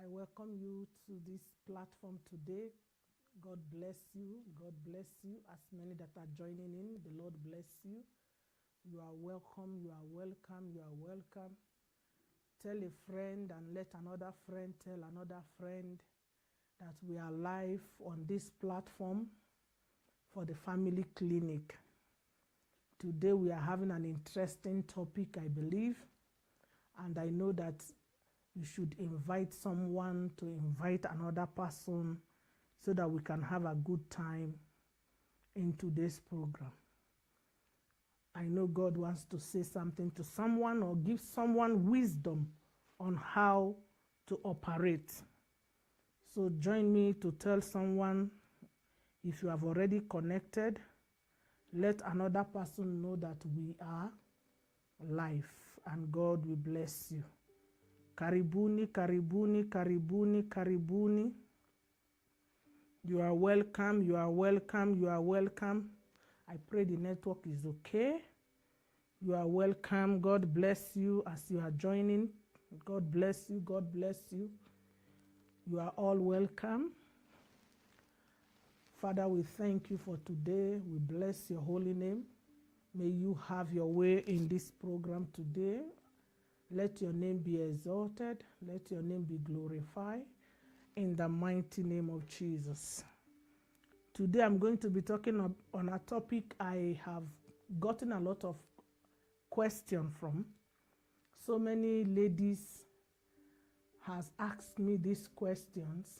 I welcome you to this platform today. God bless you. God bless you. As many that are joining in, the Lord bless you. You are welcome. You are welcome. You are welcome. Tell a friend and let another friend tell another friend that we are live on this platform for the family clinic. Today we are having an interesting topic, I believe, and I know that you should invite someone to invite another person so that we can have a good time in today's program. I know God wants to say something to someone or give someone wisdom on how to operate. So join me to tell someone, if you have already connected, let another person know that we are live and God will bless you. Karibuni, karibuni, karibuni, karibuni. You are welcome, you are welcome, you are welcome. I pray the network is okay. You are welcome. God bless you as you are joining. God bless you, God bless you. You are all welcome. Father, we thank you for today. We bless your holy name. May you have your way in this program today. Let your name be exalted. Let your name be glorified in the mighty name of Jesus. Today I'm going to be talking on a topic I have gotten a lot of questions from. So many ladies has asked me these questions.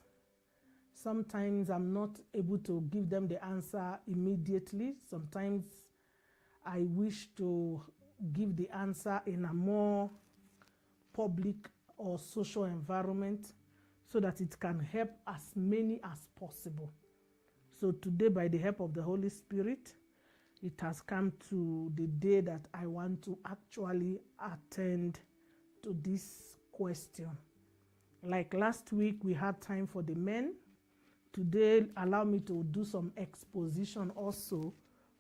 Sometimes I'm not able to give them the answer immediately. Sometimes I wish to give the answer in a more public or social environment so that it can help as many as possible. So today, by the help of the Holy Spirit, it has come to the day that I want to actually attend to this question. Like last week, we had time for the men. Today, allow me to do some exposition also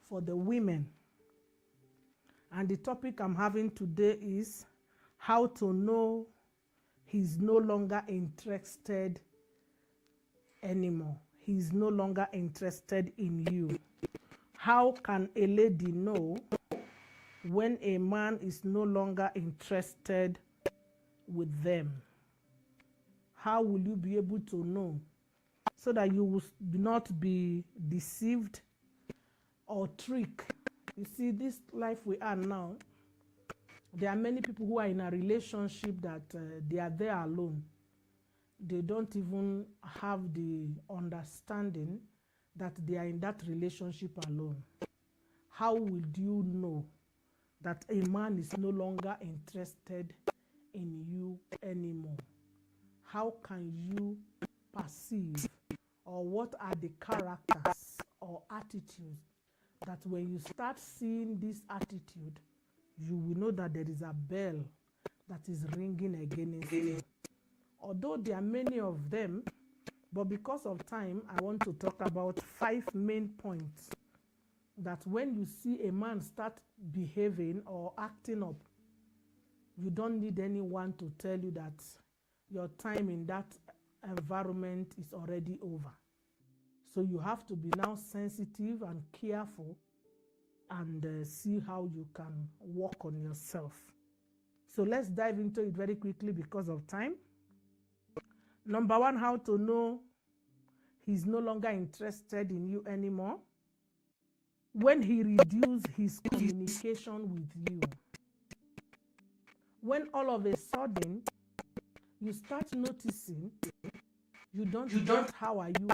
for the women. And the topic I'm having today is how to know he's no longer interested anymore. He's no longer interested in you. How can a lady know when a man is no longer interested with them? How will you be able to know so that you will not be deceived or tricked? You see, this life we are now, there are many people who are in a relationship that they are there alone. They don't even have the understanding that they are in that relationship alone. How would you know that a man is no longer interested in you anymore? How can you perceive, or what are the characters or attitudes that when you start seeing this attitude, you will know that there is a bell that is ringing against you? Although there are many of them, but because of time, I want to talk about 5 main points that when you see a man start behaving or acting up, you don't need anyone to tell you that your time in that environment is already over. So you have to be now sensitive and careful and see how you can work on yourself. So let's dive into it very quickly because of time. Number 1, how to know he's no longer interested in you anymore. When he reduces his communication with you. When all of a sudden you start noticing you don't how are you?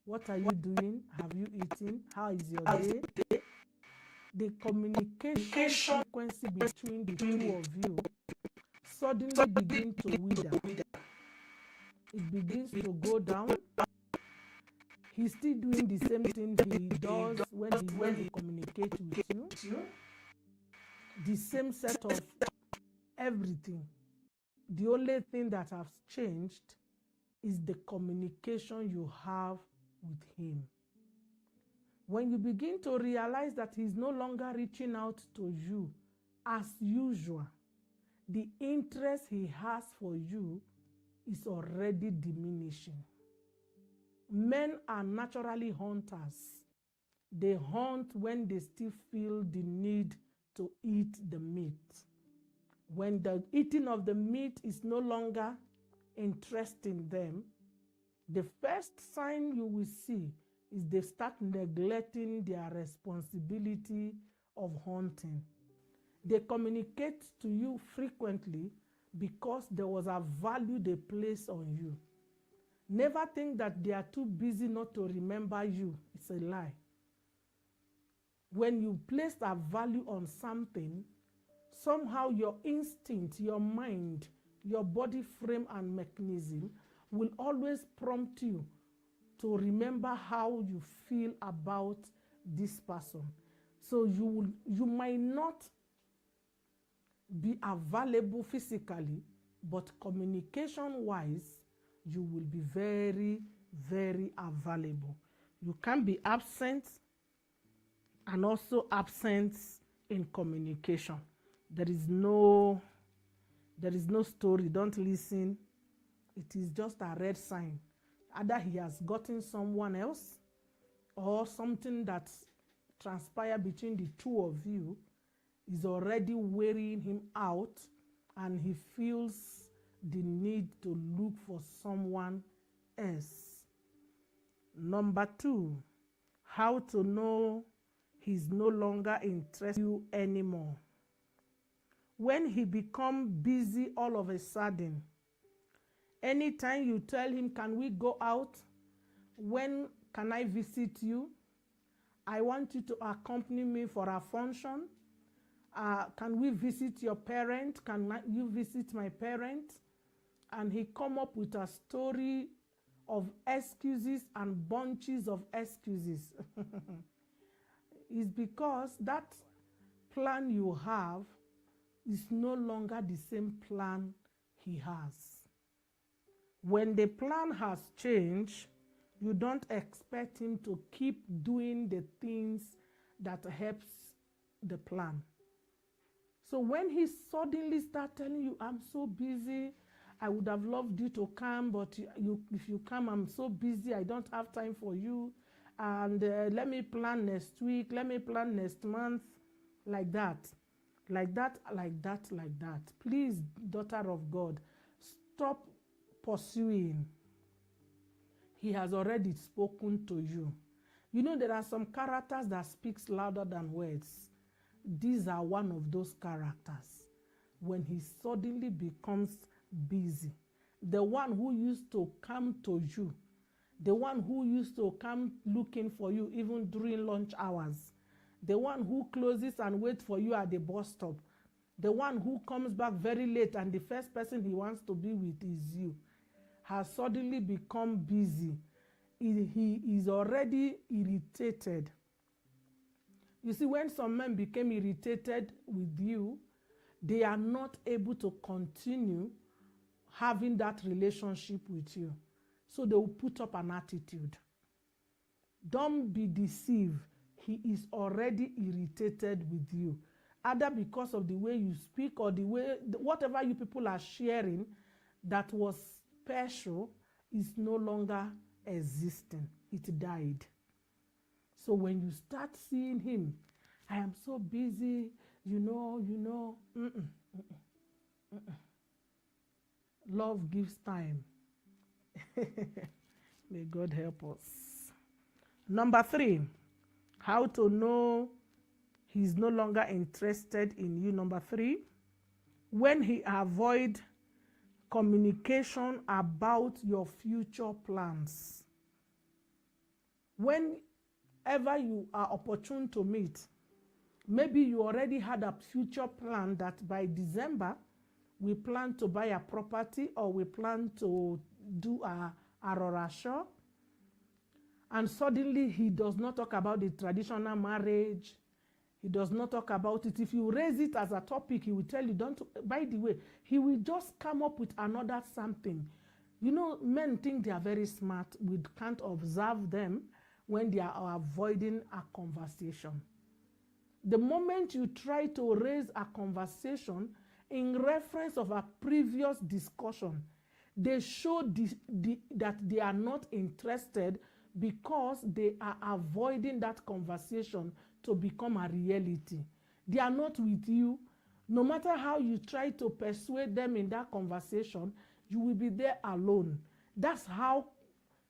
What are you doing? Have you eaten? How is your day? The communication frequency between the two of you suddenly begins to wither. It begins to go down. He's still doing the same thing he does when he wants to communicate with you. The same set of everything. The only thing that has changed is the communication you have with him. When you begin to realize that he's no longer reaching out to you as usual, the interest he has for you is already diminishing. Men are naturally hunters. They hunt when they still feel the need to eat the meat. When the eating of the meat is no longer interesting them, the first sign you will see is they start neglecting their responsibility of hunting. They communicate to you frequently because there was a value they place on you. Never think that they are too busy not to remember you. It's a lie. When you place a value on something, somehow your instinct, your mind, your body frame and mechanism will always prompt you to remember how you feel about this person. So you might not be available physically, but communication-wise, you will be very, very available. You can't be absent and also absent in communication. There is no story. Don't listen. It is just a red sign. Either he has gotten someone else, or something that transpired between the two of you is already wearing him out, and he feels the need to look for someone else. Number 2, how to know he's no longer interested in you anymore. When he becomes busy all of a sudden, anytime you tell him, can we go out? When can I visit you? I want you to accompany me for a function. Can we visit your parent? Can you visit my parent? And he come up with a story of excuses and bunches of excuses. It's because that plan you have is no longer the same plan he has. When the plan has changed, you don't expect him to keep doing the things that helps the plan. So when he suddenly starts telling you, I'm so busy, I would have loved you to come, but if you come, I'm so busy, I don't have time for you, and let me plan next week, let me plan next month, like that. Please, daughter of God, stop pursuing. He has already spoken to you. You know, there are some characters that speaks louder than words. These are one of those characters. When he suddenly becomes busy, the one who used to come to you, the one who used to come looking for you even during lunch hours, the one who closes and waits for you at the bus stop, the one who comes back very late and the first person he wants to be with is you, has suddenly become busy. He is already irritated. You see, when some men became irritated with you, they are not able to continue having that relationship with you. So they will put up an attitude. Don't be deceived. He is already irritated with you, either because of the way you speak or the way, whatever you people are sharing that was special is no longer existing. It died. So when you start seeing him, I am so busy, love gives time. May God help us. Number 3, how to know he's no longer interested in you. Number 3, when he avoid communication about your future plans. Whenever you are opportune to meet, maybe you already had a future plan that by December we plan to buy a property, or we plan to do a rorasho, and suddenly he does not talk about the traditional marriage. He does not talk about it. If you raise it as a topic, he will tell you, don't. By the way, he will just come up with another something. You know, men think they are very smart. We can't observe them when they are avoiding a conversation. The moment you try to raise a conversation in reference of a previous discussion, They show that they are not interested because they are avoiding that conversation to become a reality. They are not with you. No matter how you try to persuade them in that conversation, you will be there alone. That's how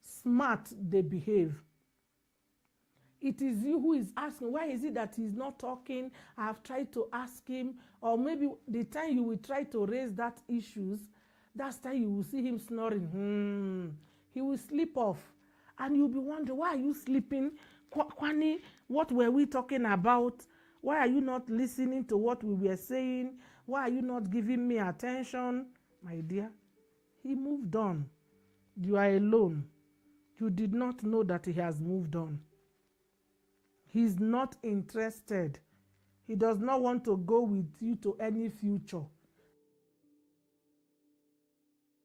smart they behave. It is you who is asking, why is it that he's not talking? I have tried to ask him. Or maybe the time you will try to raise that issues, that's time you will see him snoring. He will sleep off. And you'll be wondering, why are you sleeping? Kwani, what were we talking about? Why are you not listening to what we were saying? Why are you not giving me attention? My dear, he moved on. You are alone. You did not know that he has moved on. He's not interested. He does not want to go with you to any future.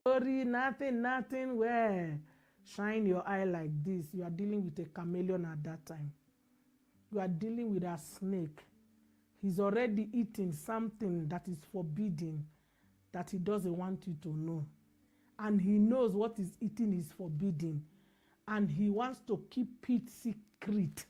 Sorry, nothing. Where? Shine your eye like this. You are dealing with a chameleon at that time. You are dealing with a snake. He's already eating something that is forbidden, that he doesn't want you to know. And he knows what he's eating is forbidden. And he wants to keep it secret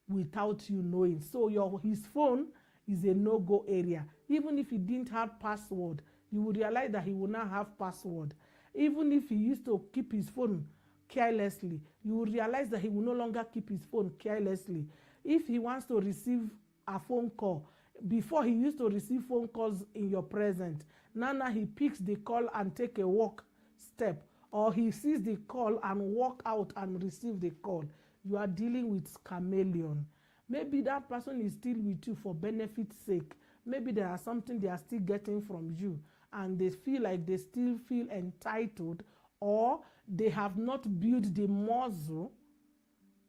without you knowing. So his phone is a no-go area. Even if he didn't have password, you would realize that he will not have password. Even if he used to keep his phone carelessly, you will realize that he will no longer keep his phone carelessly. If he wants to receive a phone call, before he used to receive phone calls in your presence, now he picks the call and take a walk step, or he sees the call and walk out and receive the call. You are dealing with chameleon. Maybe that person is still with you for benefit's sake. Maybe there are something they are still getting from you, and they feel like they still feel entitled, or they have not built the muscle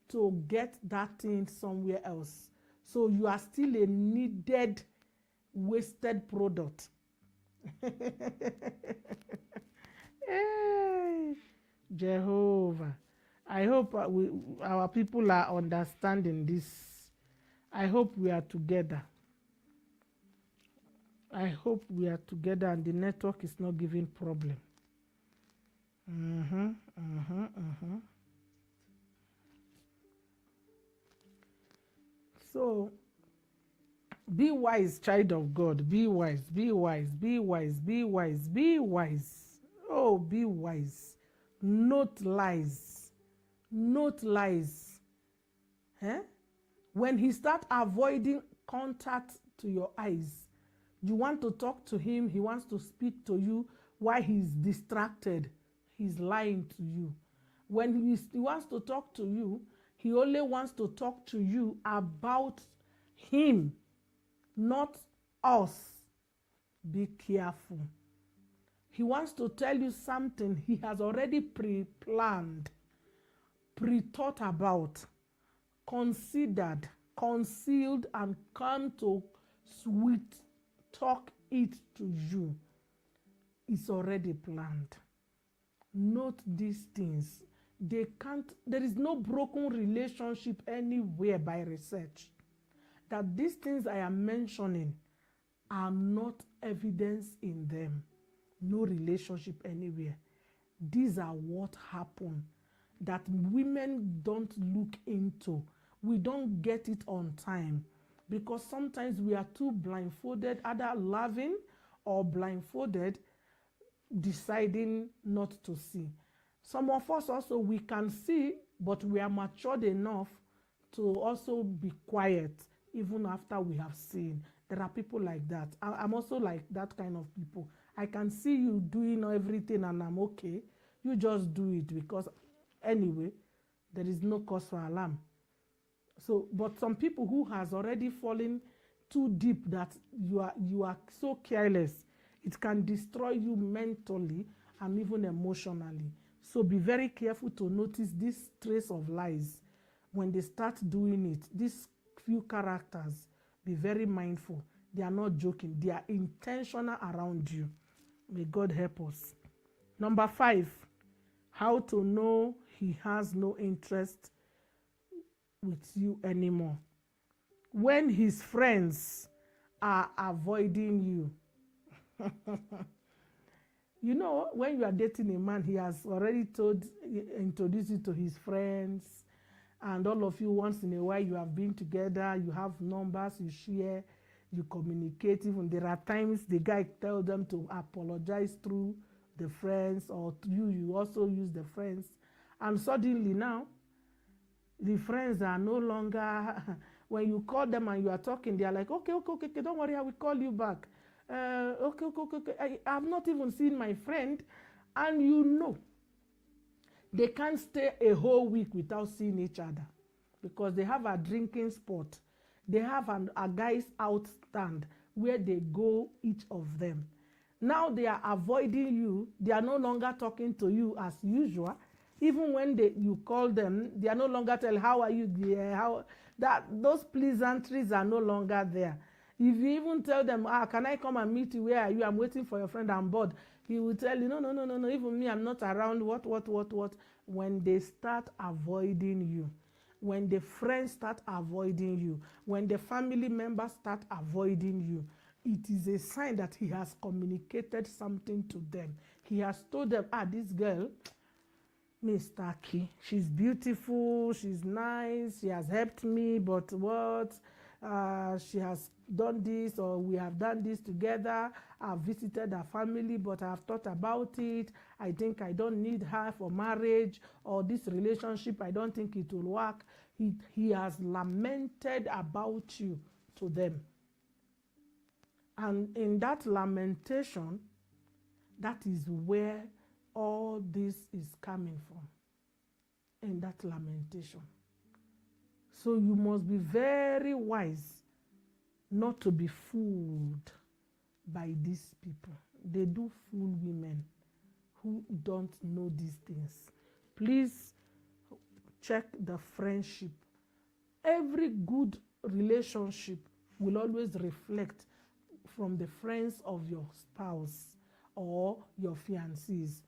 to get that thing somewhere else. So you are still a needed, wasted product. Hey, Jehovah. I hope our people are understanding this. I hope we are together. I hope we are together and the network is not giving problem. So, be wise, child of God. Be wise, be wise, be wise, be wise, be wise. Oh, be wise. Note lies. Note lies. When he starts avoiding contact to your eyes, you want to talk to him, he wants to speak to you while he's distracted. He's lying to you. When he wants to talk to you, he only wants to talk to you about him, not us. Be careful. He wants to tell you something he has already pre-planned, pre-thought about, considered, concealed, and come to sweet talk it to you. It's already planned. Note these things. There is no broken relationship anywhere by research. That these things I am mentioning are not evidence in them. No relationship anywhere. These are what happen that women don't look into. We don't get it on time because sometimes we are too blindfolded, either loving or blindfolded, deciding not to see. Some of us also, we can see, but we are matured enough to also be quiet even after we have seen. There are people like that. I'm also like that kind of people. I can see you doing everything and I'm okay. You just do it because anyway, there is no cause for alarm. So, but some people who has already fallen too deep that you are so careless, it can destroy you mentally and even emotionally. So be very careful to notice this trace of lies. When they start doing it, these few characters, be very mindful. They are not joking. They are intentional around you. May God help us. Number 5, how to know he has no interest with you anymore. When his friends are avoiding you. You know, when you are dating a man, he has already introduced you to his friends, and all of you, once in a while, you have been together, you have numbers, you share, you communicate. Even there are times the guy tells them to apologize through the friends, or you also use the friends. And suddenly now, the friends are no longer, when you call them and you are talking, they are like, okay, don't worry, I will call you back. Okay. I have not even seen my friend. And you know, they can't stay a whole week without seeing each other, because they have a drinking spot. They have a guys out stand where they go, each of them. Now they are avoiding you. They are no longer talking to you as usual. Even when you call them, they are no longer telling, how are you? Those pleasantries are no longer there. If you even tell them, can I come and meet you? Where are you? I'm waiting for your friend, I'm bored. He will tell you, no, even me, I'm not around. What? When they start avoiding you, when the friends start avoiding you, when the family members start avoiding you, it is a sign that he has communicated something to them. He has told them, this girl, Mr. Key, she's beautiful, she's nice, she has helped me, but what? She has done this, or we have done this together. I've visited her family, but I've thought about it. I think I don't need her for marriage, or this relationship, I don't think it will work. He has lamented about you to them. And in that lamentation, that is where all this is coming from, in that lamentation. So you must be very wise not to be fooled by these people. They do fool women who don't know these things. Please check the friendship. Every good relationship will always reflect from the friends of your spouse or your fiancés.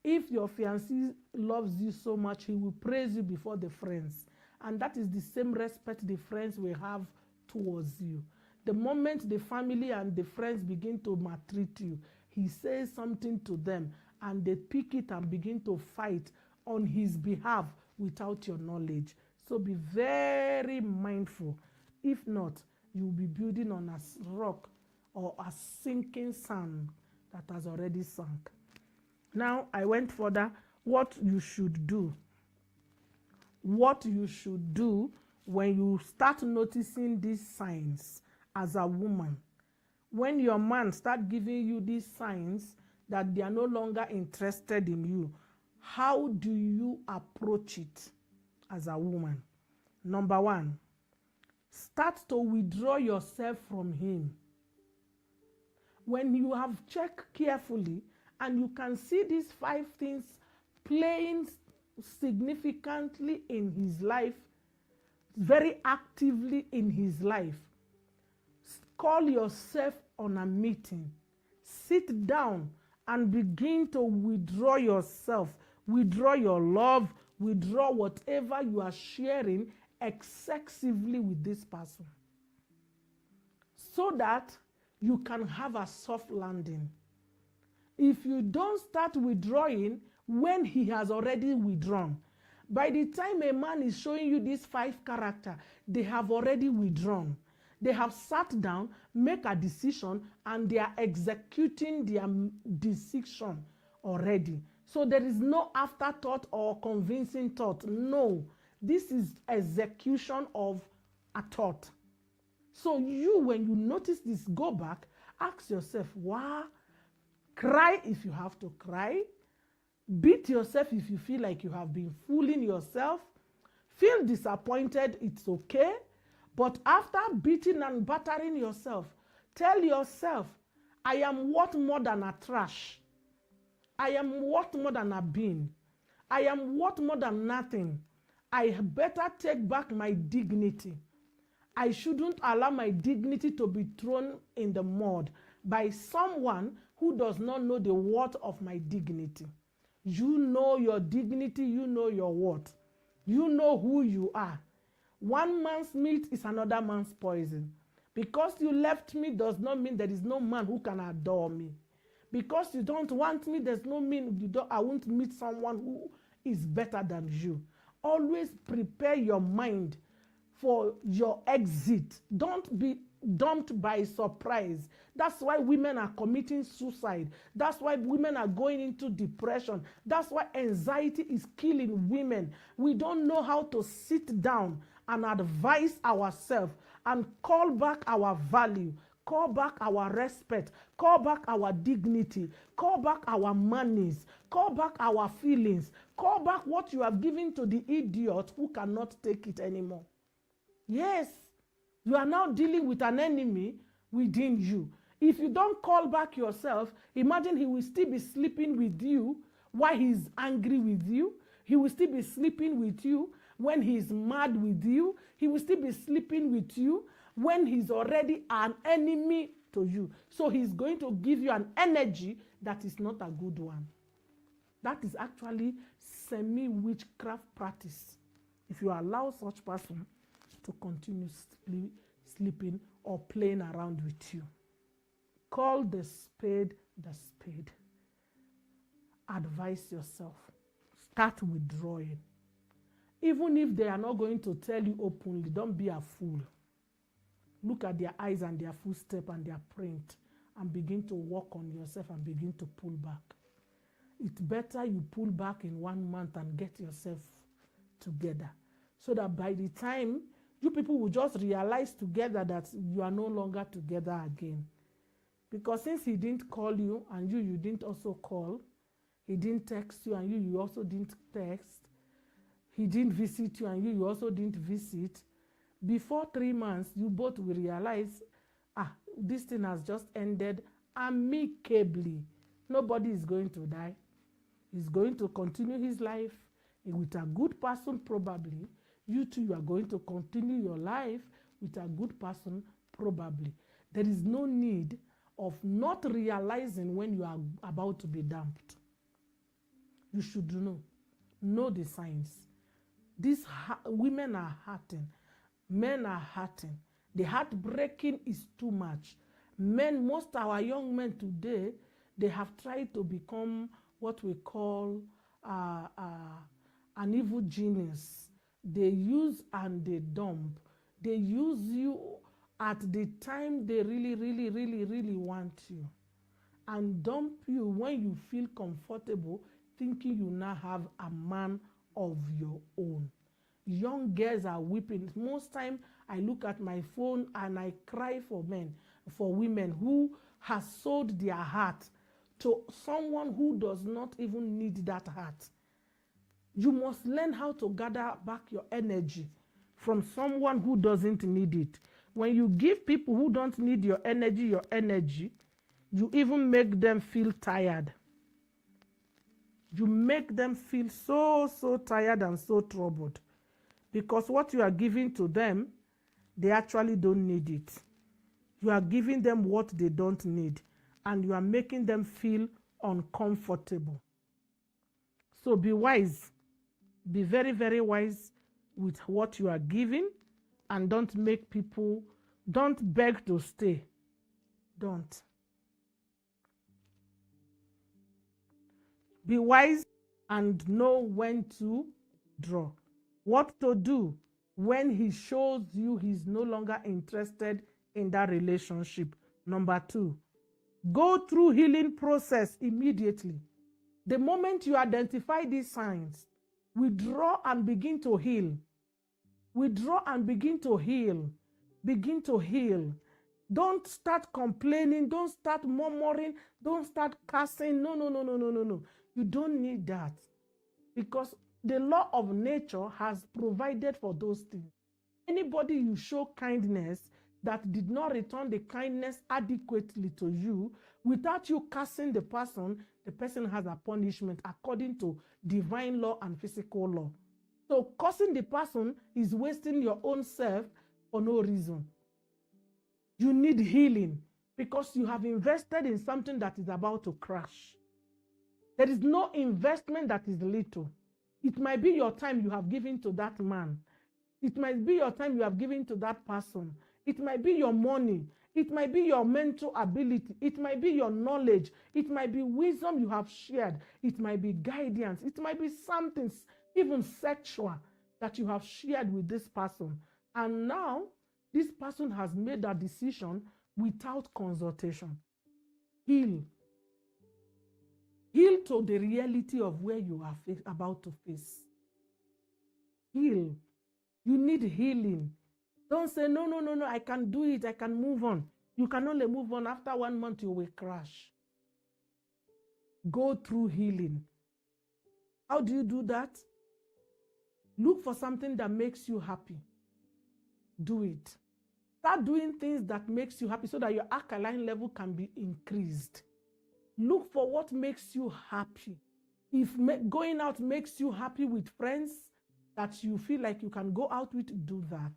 If your fiancé loves you so much, he will praise you before the friends. And that is the same respect the friends will have towards you. The moment the family and the friends begin to maltreat you, he says something to them, and they pick it and begin to fight on his behalf without your knowledge. So be very mindful. If not, you will be building on a rock or a sinking sand that has already sunk. Now, I went further. What you should do. What you should do when you start noticing these signs as a woman. When your man start giving you these signs that they are no longer interested in you, how do you approach it as a woman? Number one, start to withdraw yourself from him. When you have checked carefully and you can see these 5 things playing significantly in his life, very actively in his life, call yourself on a meeting, sit down and begin to withdraw yourself, withdraw your love, withdraw whatever you are sharing excessively with this person, so that you can have a soft landing. If you don't start withdrawing when he has already withdrawn, by the time a man is showing you these 5 characters, they have already withdrawn. They have sat down, make a decision, and they are executing their decision already. So there is no afterthought or convincing thought. No, this is execution of a thought. So you, when you notice this, go back, ask yourself, why? Cry if you have to cry. Beat yourself if you feel like you have been fooling yourself. Feel disappointed, it's okay. But after beating and battering yourself, tell yourself, I am worth more than a trash. I am worth more than a bin. I am worth more than nothing. I better take back my dignity. I shouldn't allow my dignity to be thrown in the mud by someone who does not know the worth of my dignity. You know your dignity, you know your worth. You know who you are. One man's meat is another man's poison. Because you left me does not mean there is no man who can adore me. Because you don't want me, there's no mean I won't meet someone who is better than you. Always prepare your mind for your exit. Don't be dumped by surprise. That's why women are committing suicide. That's why women are going into depression. That's why anxiety is killing women. We don't know how to sit down and advise ourselves and call back our value, call back our respect, call back our dignity, call back our monies, call back our feelings, call back what you have given to the idiot who cannot take it anymore. Yes, you are now dealing with an enemy within you. If you don't call back yourself, imagine he will still be sleeping with you while he's angry with you. He will still be sleeping with you when he's mad with you. He will still be sleeping with you when he's already an enemy to you. So he's going to give you an energy that is not a good one. That is actually semi-witchcraft practice. If you allow such person to continue sleeping or playing around with you. Call the spade the spade. Advise yourself. Start withdrawing. Even if they are not going to tell you openly, don't be a fool. Look at their eyes and their footstep and their print and begin to work on yourself and begin to pull back. It's better you pull back in 1 month and get yourself together so that by the time you people will just realize together that you are no longer together again. Because since he didn't call you and you didn't also call, he didn't text you and you also didn't text, he didn't visit you and you also didn't visit, before 3 months, you both will realize, this thing has just ended amicably. Nobody is going to die. He's going to continue his life with a good person probably. You too, you are going to continue your life with a good person probably. There is no need of not realizing when you are about to be dumped. You should know the signs. These women are hurting. Men are hurting. The heartbreaking is too much. Most of our young men today, they have tried to become what we call an evil genius. They use and they dump. They use you at the time they really want you, and dump you when you feel comfortable, thinking you now have a man of your own. Young girls are weeping. Most time I look at my phone and I cry for women who has sold their heart to someone who does not even need that heart. You must learn how to gather back your energy from someone who doesn't need it. When you give people who don't need your energy, you even make them feel tired. You make them feel so tired and so troubled. Because what you are giving to them, they actually don't need it. You are giving them what they don't need. And you are making them feel uncomfortable. So be wise. Be very wise with what you are giving, and don't beg to stay. Don't. Be wise and know when to draw. What to do when he shows you he's no longer interested in that relationship. Number 2, go through healing process immediately. The moment you identify these signs, withdraw and begin to heal. Withdraw and begin to heal. Begin to heal. Don't start complaining. Don't start murmuring. Don't start cursing. No. You don't need that. Because the law of nature has provided for those things. Anybody you show kindness that did not return the kindness adequately to you, without you cursing the person has a punishment according to divine law and physical law. So cursing the person is wasting your own self for no reason. You need healing because you have invested in something that is about to crash. There is no investment that is little. It might be your time you have given to that man. It might be your time you have given to that person. It might be your money. It might be your mental ability. It might be your knowledge. It might be wisdom you have shared. It might be guidance. It might be something, even sexual, that you have shared with this person. And now, this person has made a decision without consultation. Heal. Heal to the reality of where you are about to face. Heal. You need healing. Don't say, no, I can do it. I can move on. You can only move on after 1 month, you will crash. Go through healing. How do you do that? Look for something that makes you happy. Do it. Start doing things that makes you happy so that your alkaline level can be increased. Look for what makes you happy. If going out makes you happy with friends that you feel like you can go out with, do that.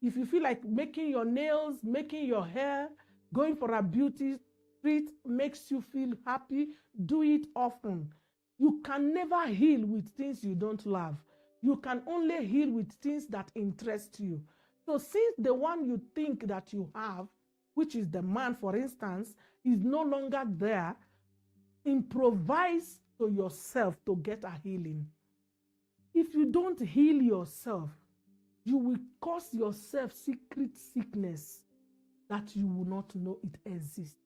If you feel like making your nails, making your hair, going for a beauty treat makes you feel happy, do it often. You can never heal with things you don't love. You can only heal with things that interest you. So since the one you think that you have, which is the man, for instance, is no longer there, improvise to yourself to get a healing. If you don't heal yourself, you will cause yourself secret sickness that you will not know it exists.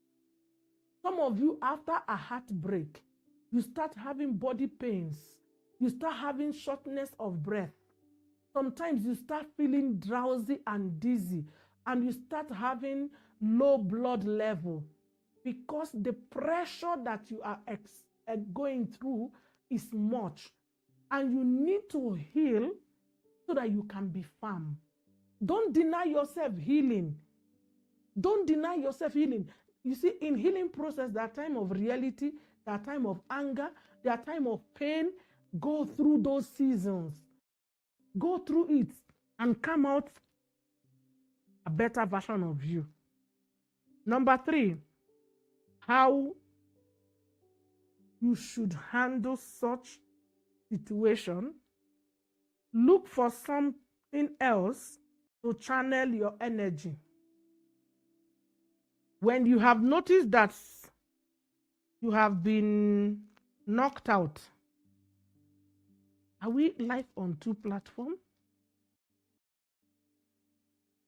Some of you, after a heartbreak, you start having body pains. You start having shortness of breath. Sometimes you start feeling drowsy and dizzy, and you start having low blood level because the pressure that you are going through is much, and you need to heal so that you can be firm. Don't deny yourself healing. Don't deny yourself healing. You see, in healing process, there are time of reality, there are time of anger, there are time of pain. Go through those seasons. Go through it and come out a better version of you. Number 3, how you should handle such situation. Look for something else to channel your energy. When you have noticed that you have been knocked out, are we live on 2 platforms?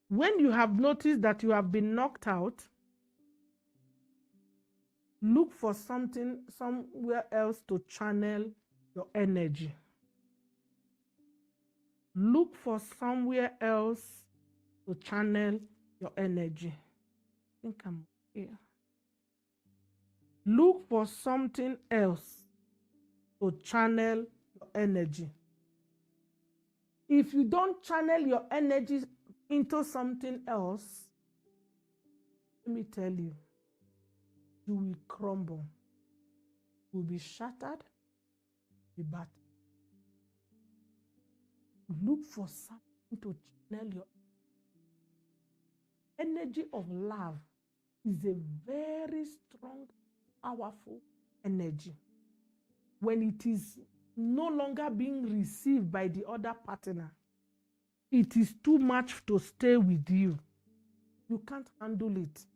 When you have noticed that you have been knocked out, look for something somewhere else to channel your energy. Look for somewhere else to channel your energy. I think I'm here. Look for something else to channel your energy. If you don't channel your energy into something else, let me tell you, you will crumble. You will be shattered, be battered. Look for something to channel your energy of love. Is a very strong, powerful energy. When it is no longer being received by the other partner, it is too much to stay with you. You can't handle it.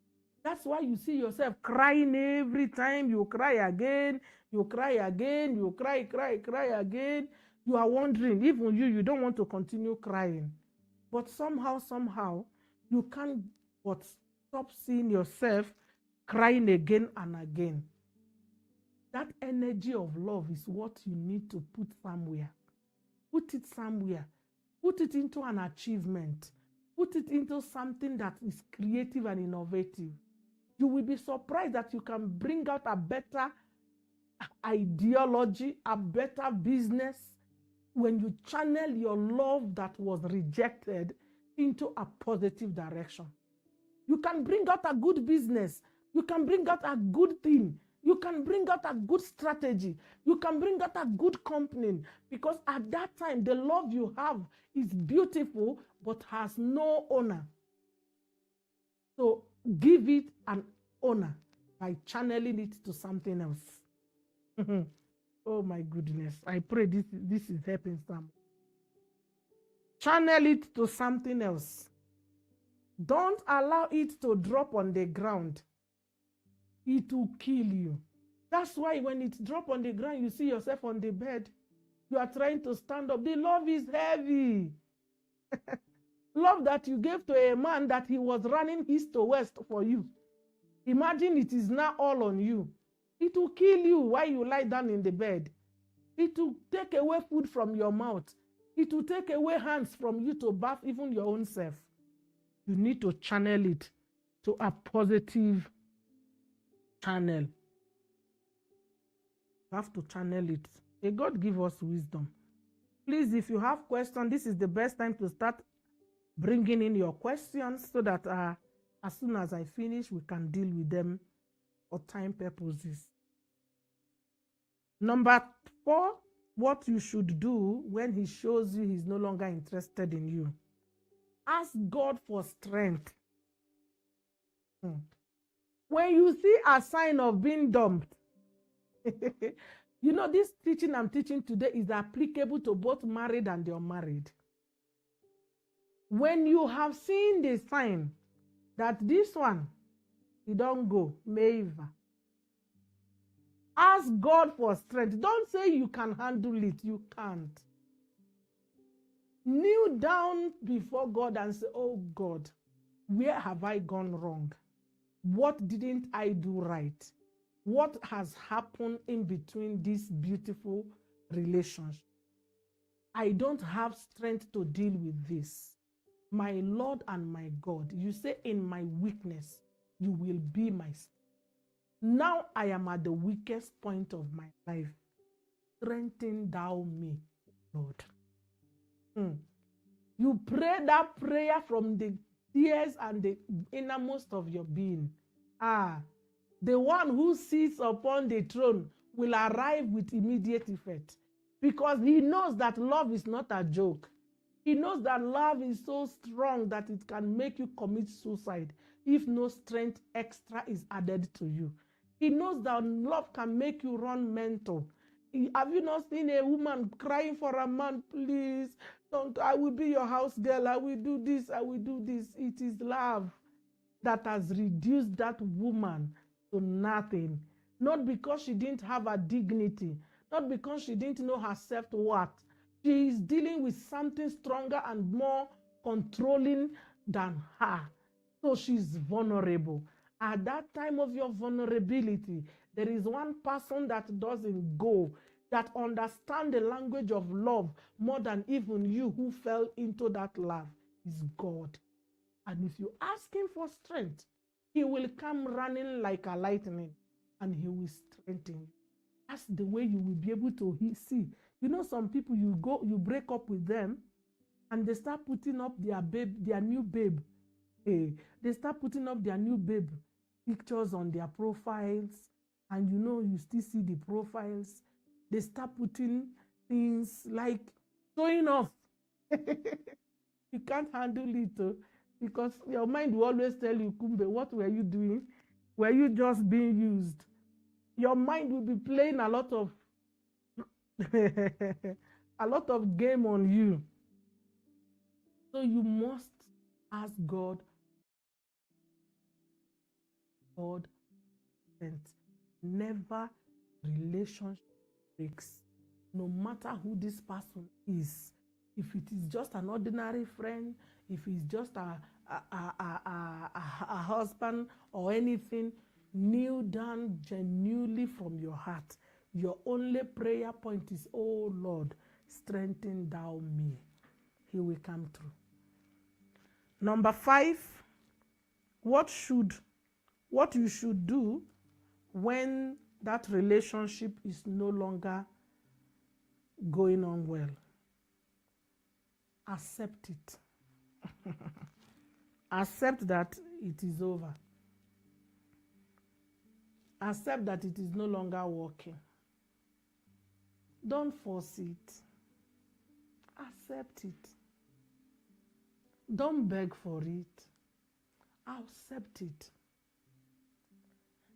That's why you see yourself crying every time. You cry again, you cry again, you cry again. You are wondering, even you don't want to continue crying. But somehow, you can't but stop seeing yourself crying again and again. That energy of love is what you need to put somewhere. Put it somewhere. Put it into an achievement. Put it into something that is creative and innovative. You will be surprised that you can bring out a better ideology, a better business, when you channel your love that was rejected into a positive direction. You can bring out a good business. You can bring out a good thing. You can bring out a good strategy. You can bring out a good company, because at that time, the love you have is beautiful but has no owner. So give it an owner by channeling it to something else. Oh my goodness. I pray this is helping some. Channel it to something else. Don't allow it to drop on the ground. It will kill you. That's why when it drop on the ground, you see yourself on the bed. You are trying to stand up. The love is heavy. Love that you gave to a man that he was running east to west for you. Imagine it is now all on you. It will kill you while you lie down in the bed. It will take away food from your mouth. It will take away hands from you to bath even your own self. You need to channel it to a positive channel. You have to channel it. May God give us wisdom. Please, if you have questions, this is the best time to start bringing in your questions so that as soon as I finish, we can deal with them for time purposes. Number 4, what you should do when he shows you he's no longer interested in you. Ask God for strength. When you see a sign of being dumped, you know, this teaching I'm teaching today is applicable to both married and the unmarried. When you have seen the sign that this one, he don't go, Meva, ask God for strength. Don't say you can handle it. You can't. Kneel down before God and say, oh God, where have I gone wrong? What didn't I do right? What has happened in between this beautiful relationship? I don't have strength to deal with this. My Lord and my God, you say in my weakness, you will be my strength. Now I am at the weakest point of my life. Strengthen thou me, Lord. You pray that prayer from the tears and the innermost of your being. The one who sits upon the throne will arrive with immediate effect because he knows that love is not a joke. He knows that love is so strong that it can make you commit suicide if no strength extra is added to you. He knows that love can make you run mental. Have you not seen a woman crying for a man? Please, don't, I will be your house girl. I will do this. I will do this. It is love that has reduced that woman to nothing. Not because she didn't have a dignity. Not because she didn't know her self-worth. She is dealing with something stronger and more controlling than her. So she's vulnerable. At that time of your vulnerability, there is one person that doesn't go, that understands the language of love more than even you who fell into that love, is God. And if you ask him for strength, he will come running like a lightning and he will strengthen you. That's the way you will be able to see. You know, some people, you break up with them and they start putting up their new babe. They start putting up their new babe pictures on their profiles, and you know, you still see the profiles. They start putting things like showing off. You can't handle it because your mind will always tell you, Kumbe, what were you doing? Were you just being used? Your mind will be playing a lot of a lot of game on you. So you must ask God, and never relationship breaks, no matter who this person is. If it is just an ordinary friend, if it's just a husband or anything, kneel down genuinely from your heart. Your only prayer point is, oh Lord, strengthen thou me. He will come through. Number 5, what you should do when that relationship is no longer going on well. Accept it. Accept that it is over. Accept that it is no longer working. Don't force it. Accept it. Don't beg for it. Accept it.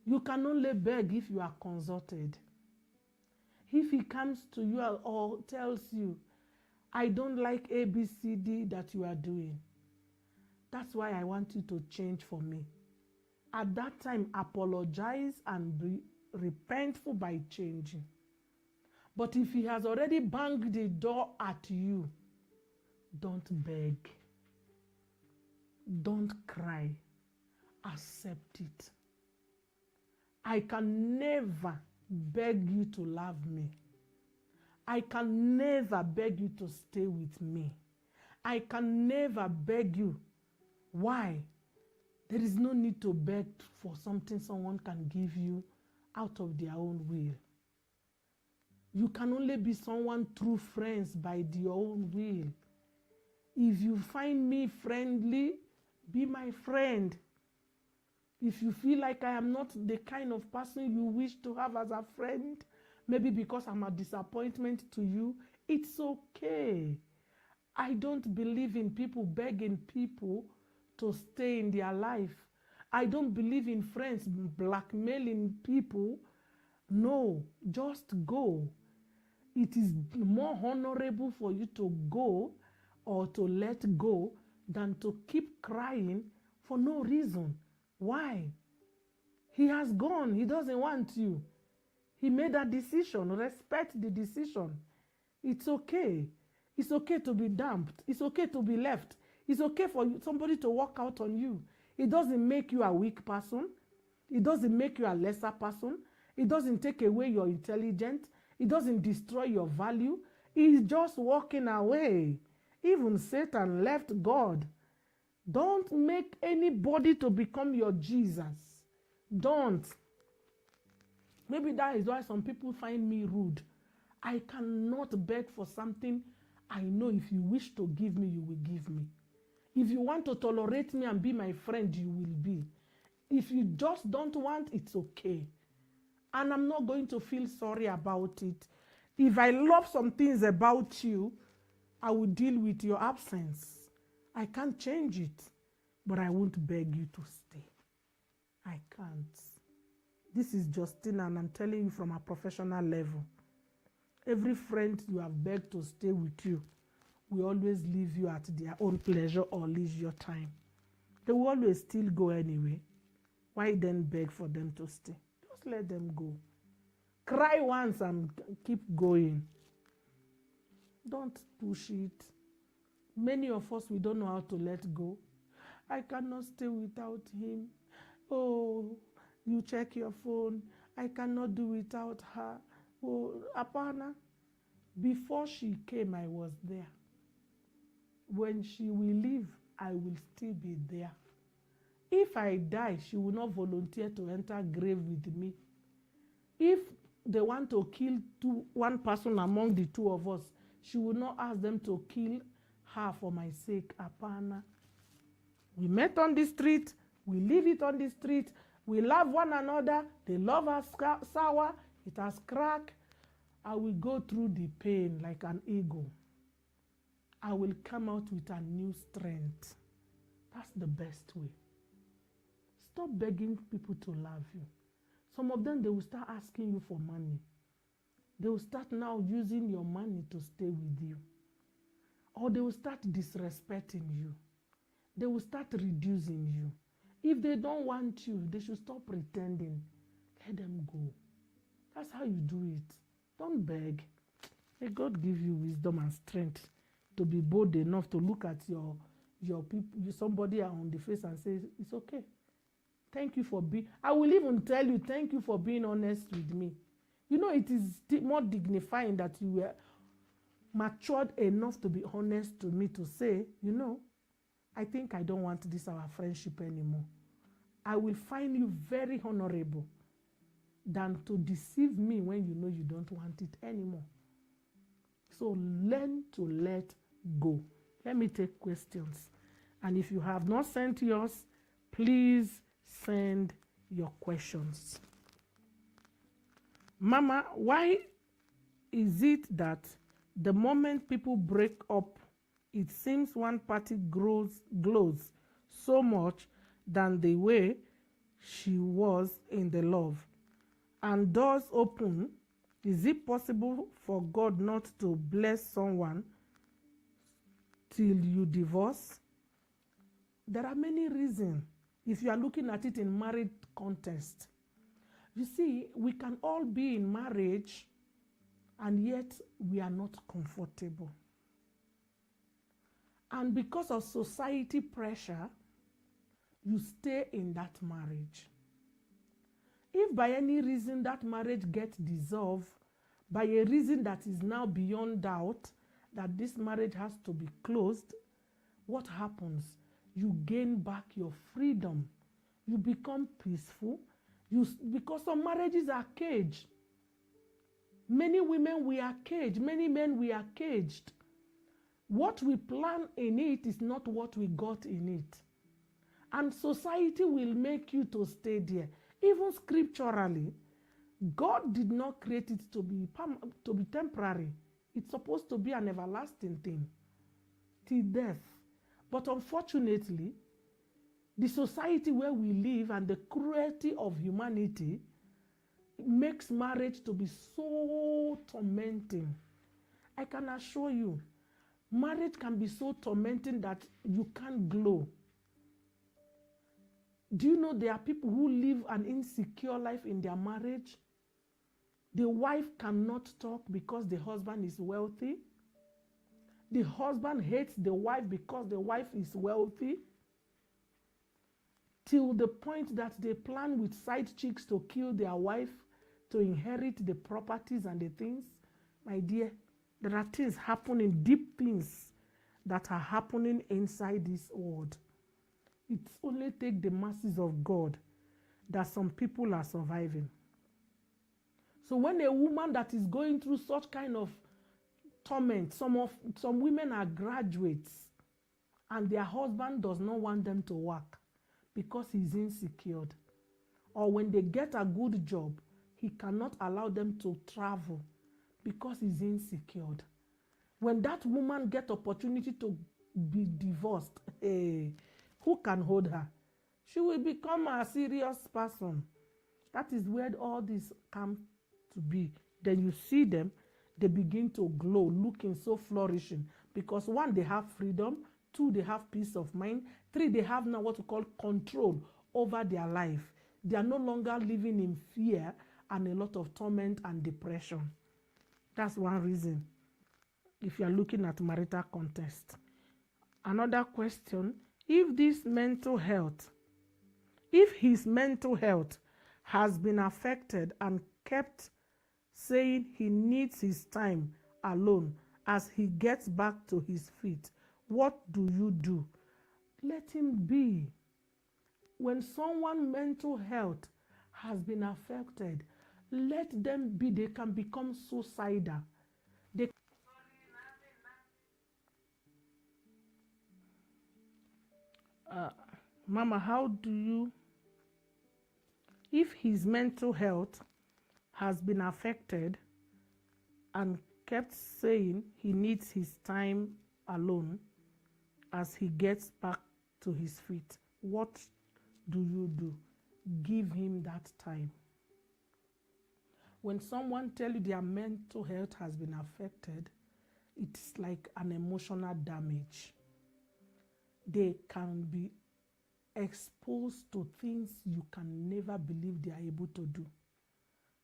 You can only beg if you are consulted. If he comes to you or tells you, I don't like ABCD that you are doing, That's why I want you to change for me. At that time, apologize and be repentful by changing. But if he has already banged the door at you, don't beg. Don't cry. Accept it. I can never beg you to love me. I can never beg you to stay with me. I can never beg you. Why? There is no need to beg for something someone can give you out of their own will. You can only be someone true friends by your own will. If you find me friendly, be my friend. If you feel like I am not the kind of person you wish to have as a friend, maybe because I'm a disappointment to you, it's okay. I don't believe in people begging people to stay in their life. I don't believe in friends blackmailing people. No, just go. It is more honorable for you to go or to let go than to keep crying for no reason. Why? He has gone. He doesn't want you. He made a decision. Respect the decision. It's okay. It's okay to be dumped. It's okay to be left. It's okay for somebody to walk out on you. It doesn't make you a weak person. It doesn't make you a lesser person. It doesn't take away your intelligence. It doesn't destroy your value. It's just walking away. Even Satan left God. Don't make anybody to become your Jesus. Don't. Maybe that is why some people find me rude. I cannot beg for something I know if you wish to give me, you will give me. If you want to tolerate me and be my friend, you will be. If you just don't want, it's okay. And I'm not going to feel sorry about it. If I love some things about you, I will deal with your absence. I can't change it, but I won't beg you to stay. I can't. This is Justina, and I'm telling you from a professional level. Every friend you have begged to stay with you will always leave you at their own pleasure or leisure time. They will always still go anyway. Why then beg for them to stay? Just let them go. Cry once and keep going. Don't push it. Many of us, we don't know how to let go. I cannot stay without him. Oh, you check your phone. I cannot do without her. Oh, Apana. Before she came, I was there. When she will leave, I will still be there. If I die, she will not volunteer to enter grave with me. If they want to kill one person among the two of us, she will not ask them to kill her for my sake. Apana. We met on the street. We leave it on the street. We love one another. The love has sour. It has cracked. I will go through the pain like an eagle. I will come out with a new strength. That's the best way. Stop begging people to love you. Some of them, they will start asking you for money. They will start now using your money to stay with you. Or they will start disrespecting you. They will start reducing you. If they don't want you, they should stop pretending. Let them go. That's how you do it. Don't beg. May God give you wisdom and strength to be bold enough to look at your people, somebody on the face and say, it's okay. Thank you for being, I will even tell you, thank you for being honest with me. You know, it is more dignifying that you were matured enough to be honest to me to say, you know, I think I don't want this our friendship anymore. I will find you very honorable than to deceive me when you know you don't want it anymore. So learn to let go. Let me take questions. And if you have not sent yours, please send your questions. Mama, why is it that the moment people break up, it seems one party glows so much than the way she was in the love? And doors open. Is it possible for God not to bless someone till you divorce? There are many reasons if you are looking at it in marriage context. You see, we can all be in marriage and yet we are not comfortable. And because of society pressure, you stay in that marriage. If by any reason that marriage gets dissolved, by a reason that is now beyond doubt, that this marriage has to be closed, what happens? You gain back your freedom. You become peaceful. Because some marriages are caged. Many women, we are caged. Many men, we are caged. What we plan in it is not what we got in it. And society will make you to stay there. Even scripturally, God did not create it to be temporary. It's supposed to be an everlasting thing till death. But unfortunately, the society where we live and the cruelty of humanity makes marriage to be so tormenting. I can assure you, marriage can be so tormenting that you can't glow. Do you know there are people who live an insecure life in their marriage? The wife cannot talk because the husband is wealthy. The husband hates the wife because the wife is wealthy. Till the point that they plan with side chicks to kill their wife to inherit the properties and the things. My dear, there are things happening, deep things that are happening inside this world. It only takes the mercies of God that some people are surviving. So when a woman that is going through such kind of torment, some women are graduates and their husband does not want them to work because he's insecure. Or when they get a good job, he cannot allow them to travel because he's insecure. When that woman gets opportunity to be divorced, who can hold her? She will become a serious person. That is where all this comes to be. Then you see them, they begin to glow, looking so flourishing. Because one, they have freedom. Two, they have peace of mind. Three, they have now what we call control over their life. They are no longer living in fear and a lot of torment and depression. That's one reason if you are looking at marital context. Another question, if his mental health has been affected and kept saying he needs his time alone as he gets back to his feet, what do you do? Let him be. When someone's mental health has been affected, let them be. They can become suicidal. Mama, how do you, if his mental health has been affected and kept saying he needs his time alone as he gets back to his feet, what do you do? Give him that time. When someone tells you their mental health has been affected, it's like an emotional damage. They can be exposed to things you can never believe they are able to do,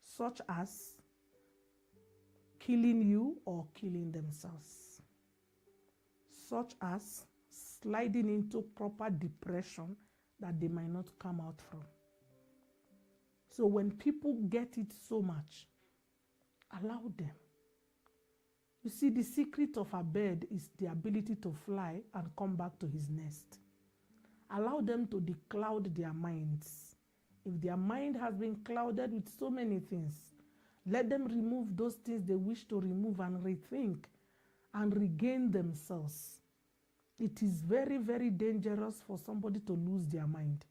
such as killing you or killing themselves, such as sliding into proper depression that they might not come out from. So when people get it so much, allow them. You see, the secret of a bird is the ability to fly and come back to his nest. Allow them to decloud their minds. If their mind has been clouded with so many things, let them remove those things they wish to remove and rethink and regain themselves. It is very, very dangerous for somebody to lose their mind.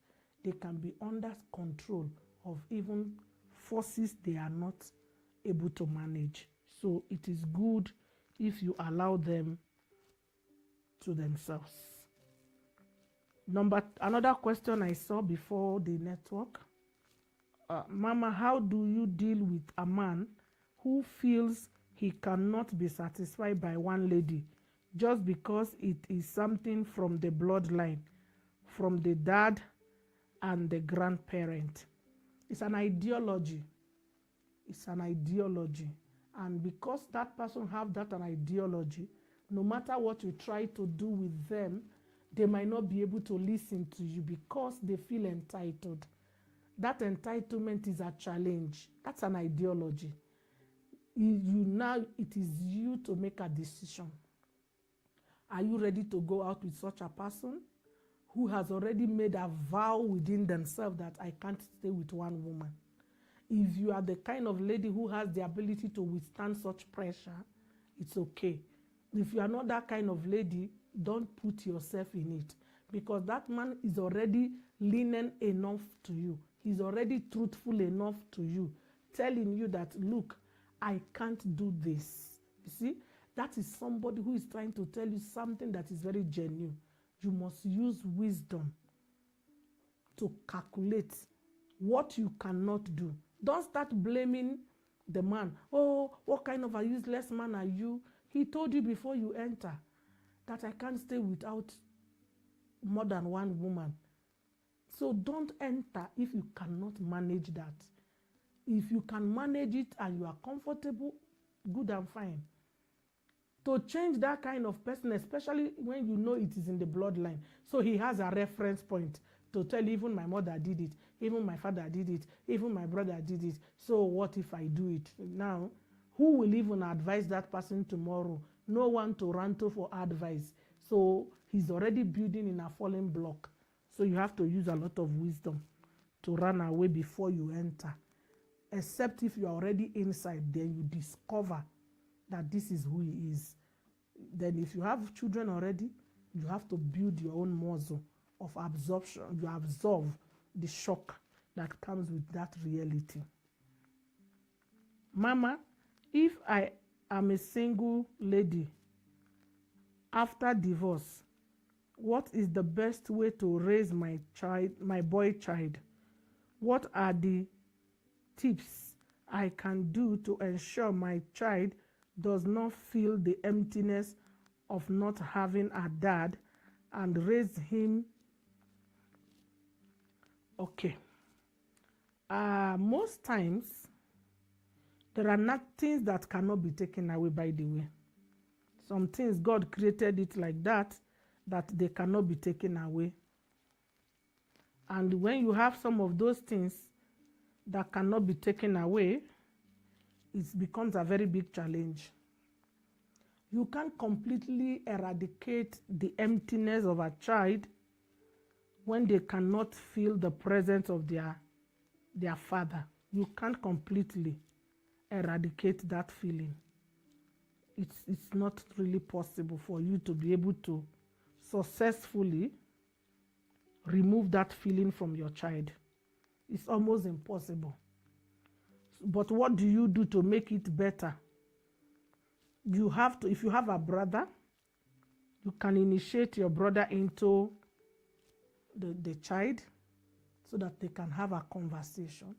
They can be under control of even forces they are not able to manage. So it is good if you allow them to themselves. Another question I saw before the network. Mama, how do you deal with a man who feels he cannot be satisfied by one lady just because it is something from the bloodline? from the dad and the grandparent. It's an ideology. It's an ideology. And because that person have that an ideology, no matter what you try to do with them, they might not be able to listen to you because they feel entitled. That entitlement is a challenge. That's an ideology. It is you to make a decision. Are you ready to go out with such a person who has already made a vow within themselves that I can't stay with one woman? If you are the kind of lady who has the ability to withstand such pressure, it's okay. If you are not that kind of lady, don't put yourself in it, because that man is already lenient enough to you. He's already truthful enough to you, telling you that, look, I can't do this. You see, that is somebody who is trying to tell you something that is very genuine. You must use wisdom to calculate what you cannot do. Don't start blaming the man. Oh, what kind of a useless man are you? He told you before you enter that I can't stay without more than one woman. So don't enter if you cannot manage that. If you can manage it and you are comfortable, good and fine. To change that kind of person, especially when you know it is in the bloodline. So he has a reference point to tell, even my mother did it, even my father did it, even my brother did it. So what if I do it? Now, who will even advise that person tomorrow? No one to run to for advice. So he's already building in a fallen block. So you have to use a lot of wisdom to run away before you enter. Except if you are already inside, then you discover that this is who he is. Then if you have children already, you have to build your own muscle of absorption. You absorb the shock that comes with that reality. Mama, if I am a single lady after divorce, what is the best way to raise my child, my boy child? What are the tips I can do to ensure my child does not feel the emptiness of not having a dad and raise him? Okay. Most times, there are not things that cannot be taken away, by the way. Some things, God created it like that they cannot be taken away. And when you have some of those things that cannot be taken away, it becomes a very big challenge. You can't completely eradicate the emptiness of a child when they cannot feel the presence of their father. You can't completely eradicate that feeling. It's not really possible for you to be able to successfully remove that feeling from your child. It's almost impossible. But what do you do to make it better? You have to, if you have a brother, you can initiate your brother into the child so that they can have a conversation.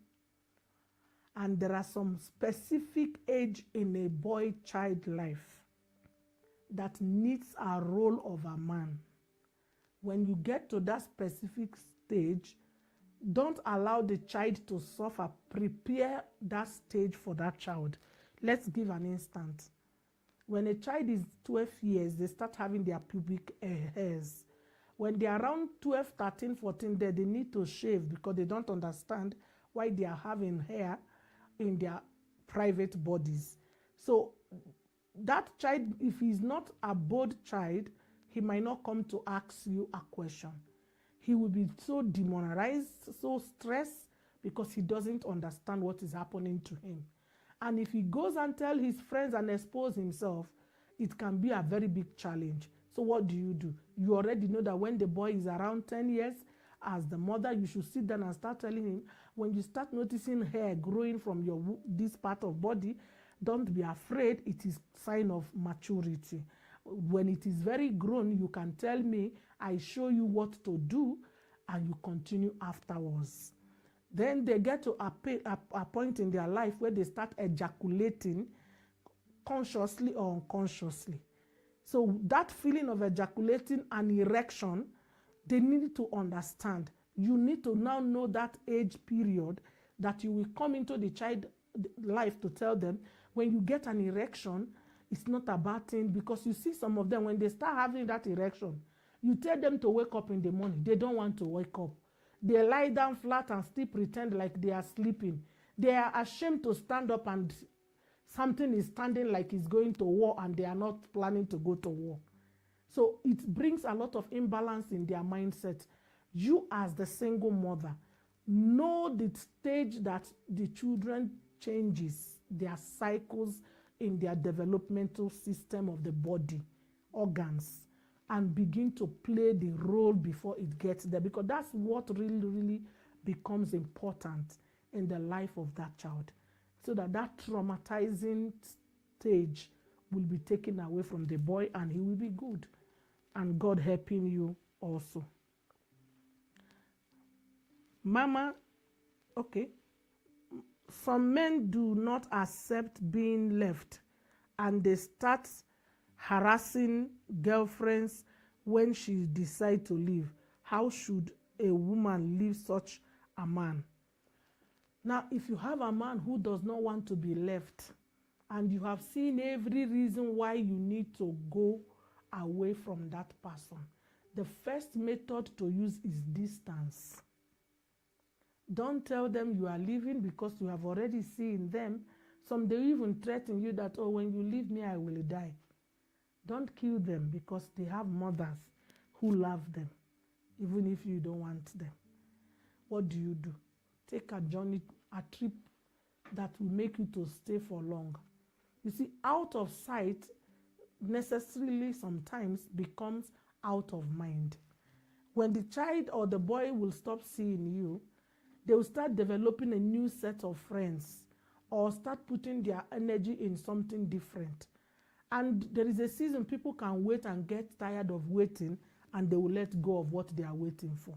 And there are some specific age in a boy-child life that needs a role of a man. When you get to that specific stage, don't allow the child to suffer. Prepare that stage for that child. Let's give an instance. When a child is 12 years, they start having their pubic hairs. When they are around 12, 13, 14, they need to shave because they don't understand why they are having hair in their private bodies. So that child, if he's not a bold child, he might not come to ask you a question. He will be so demoralized, so stressed, because he doesn't understand what is happening to him. And if he goes and tells his friends and expose himself, it can be a very big challenge. So what do? You already know that when the boy is around 10 years, as the mother, you should sit down and start telling him, when you start noticing hair growing from this part of body, don't be afraid. It is sign of maturity. When it is very grown, you can tell me, I show you what to do, and you continue afterwards. Then they get to a point in their life where they start ejaculating consciously or unconsciously. So that feeling of ejaculating an erection They need to understand. You need to now know that age period that you will come into the child life to tell them when you get an erection, it's not a bad thing, because you see some of them, when they start having that erection, you tell them to wake up in the morning. They don't want to wake up. They lie down flat and still pretend like they are sleeping. They are ashamed to stand up and something is standing like it's going to war and they are not planning to go to war. So it brings a lot of imbalance in their mindset. You as the single mother, know the stage that the children changes, their cycles in their developmental system of the body, organs, and begin to play the role before it gets there, because that's what really becomes important in the life of that child, so that traumatizing stage will be taken away from the boy and he will be good, and God helping you also. Mama, okay. Some men do not accept being left, and they start harassing girlfriends when she decides to leave. How should a woman leave such a man? Now, if you have a man who does not want to be left, and you have seen every reason why you need to go away from that person, the first method to use is distance. Don't tell them you are leaving, because you have already seen them. Some, they even threaten you that, oh, when you leave me, I will die. Don't kill them, because they have mothers who love them, even if you don't want them. What do? Take a journey, a trip that will make you to stay for long. You see, out of sight necessarily sometimes becomes out of mind. When the child or the boy will stop seeing you, they will start developing a new set of friends, or start putting their energy in something different. And there is a season people can wait and get tired of waiting, and they will let go of what they are waiting for.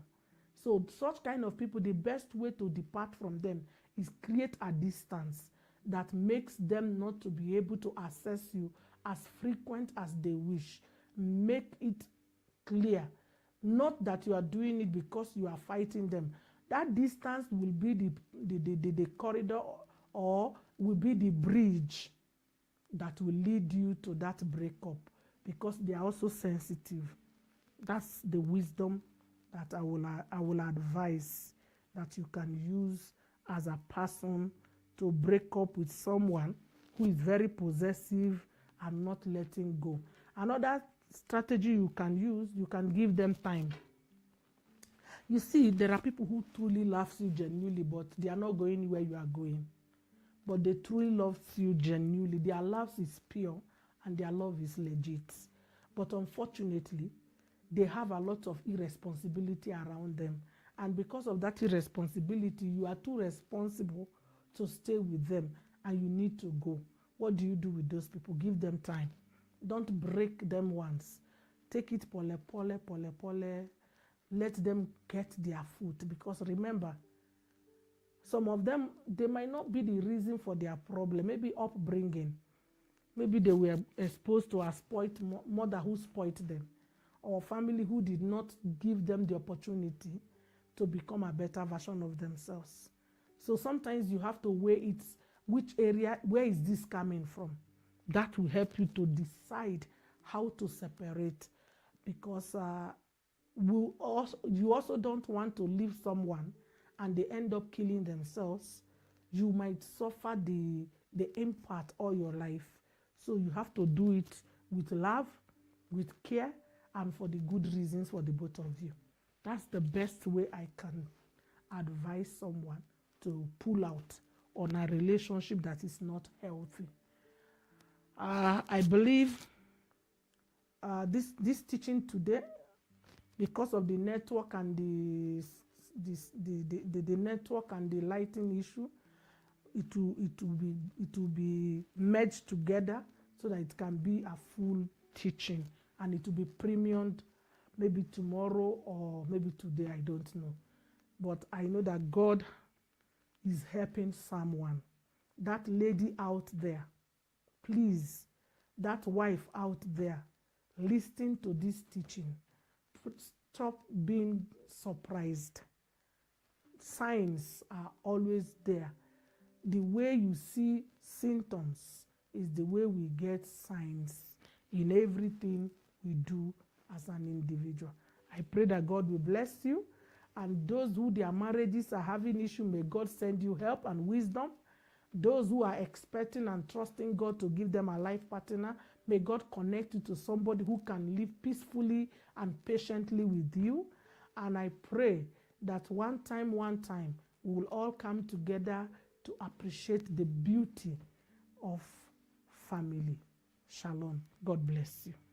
So such kind of people, the best way to depart from them is create a distance that makes them not to be able to access you as frequent as they wish. Make it clear, not that you are doing it because you are fighting them. That distance will be the corridor, or will be the bridge that will lead you to that breakup, because they are also sensitive. That's the wisdom that I will advise that you can use as a person to break up with someone who is very possessive and not letting go. Another strategy you can use, you can give them time. You see, there are people who truly love you genuinely, but they are not going where you are going. But they truly love you genuinely. Their love is pure and their love is legit. But unfortunately, they have a lot of irresponsibility around them. And because of that irresponsibility, you are too responsible to stay with them, and you need to go. What do you do with those people? Give them time. Don't break them once. Take it pole. Let them get their food, because remember, some of them, they might not be the reason for their problem. Maybe upbringing. Maybe they were exposed to a spoiled mother who spoiled them, or family who did not give them the opportunity to become a better version of themselves. So sometimes you have to weigh it, which area, where is this coming from? That will help you to decide how to separate, because you also don't want to leave someone and they end up killing themselves. You might suffer the impact all your life. So you have to do it with love, with care, and for the good reasons for the both of you. That's the best way I can advise someone to pull out on a relationship that is not healthy. I believe this teaching today, because of the network and the network and the lighting issue, it will be merged together so that it can be a full teaching, and it will be premiumed maybe tomorrow or maybe today, I don't know. But I know that God is helping someone. That lady out there, please, that wife out there, listen to this teaching. Stop being surprised. Signs are always there. The way you see symptoms is the way we get signs in everything we do as an individual. I pray that God will bless you, and those who their marriages are having issue, may God send you help and wisdom. Those who are expecting and trusting God to give them a life partner, may God connect you to somebody who can live peacefully and patiently with you. And I pray that one time, we will all come together to appreciate the beauty of family. Shalom. God bless you.